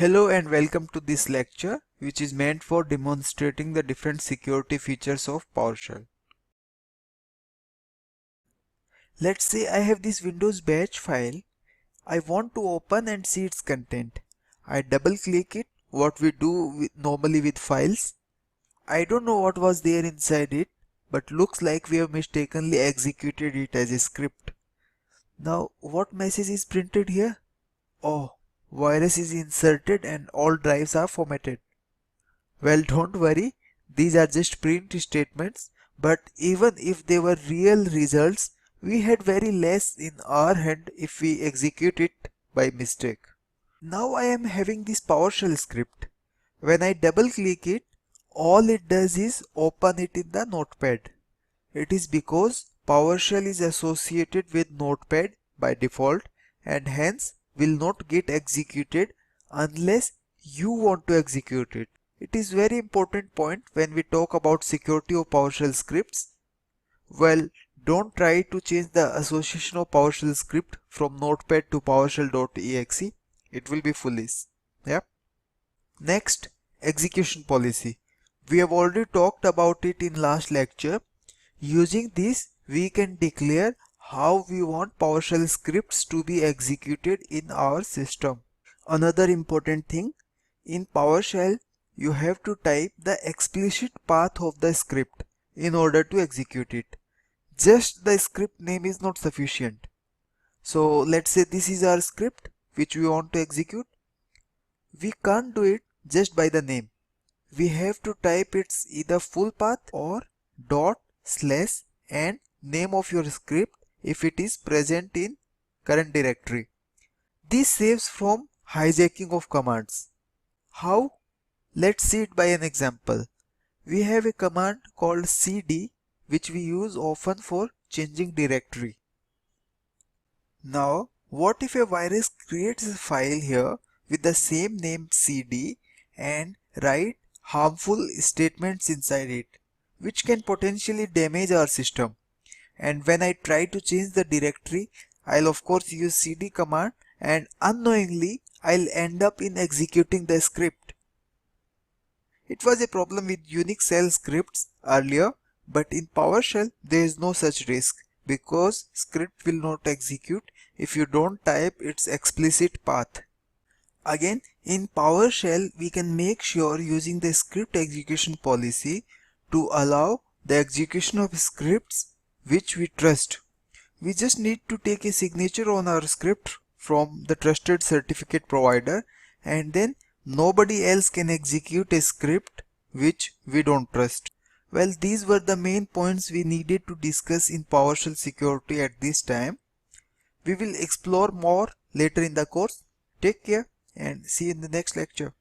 Hello and welcome to this lecture, which is meant for demonstrating the different security features of PowerShell. Let's say I have this Windows batch file. I want to open and see its content. I double click it, what we do normally with files. I don't know what was there inside it, but looks like we have mistakenly executed it as a script. Now what message is printed here? Oh, virus is inserted and all drives are formatted. Well, don't worry, these are just print statements, but even if they were real results, we had very less in our hand if we execute it by mistake. Now I am having this PowerShell script. When I double click it, all it does is open it in the notepad. It is because PowerShell is associated with notepad by default and hence will not get executed unless you want to execute it. It is very important point when we talk about security of PowerShell scripts. Well, don't try to change the association of PowerShell script from notepad to PowerShell.exe. It will be foolish. Yeah. Next, execution policy. We have already talked about it in last lecture. Using this, we can declare how we want PowerShell scripts to be executed in our system. Another important thing, in PowerShell, you have to type the explicit path of the script in order to execute it. Just the script name is not sufficient. So let's say this is our script which we want to execute. We can't do it just by the name. We have to type its either full path or dot slash and name of your script if it is present in current directory. This saves from hijacking of commands. How? Let's see it by an example. We have a command called cd which we use often for changing directory. Now, what if a virus creates a file here with the same name cd and write harmful statements inside it, which can potentially damage our system? And when I try to change the directory, I'll of course use cd command and unknowingly I'll end up in executing the script. It was a problem with Unix shell scripts earlier, but in PowerShell there is no such risk because script will not execute if you don't type its explicit path. Again, in PowerShell we can make sure using the script execution policy to allow the execution of scripts which we trust. We just need to take a signature on our script from the trusted certificate provider and then nobody else can execute a script which we don't trust. Well, these were the main points we needed to discuss in PowerShell security at this time. We will explore more later in the course. Take care and see you in the next lecture.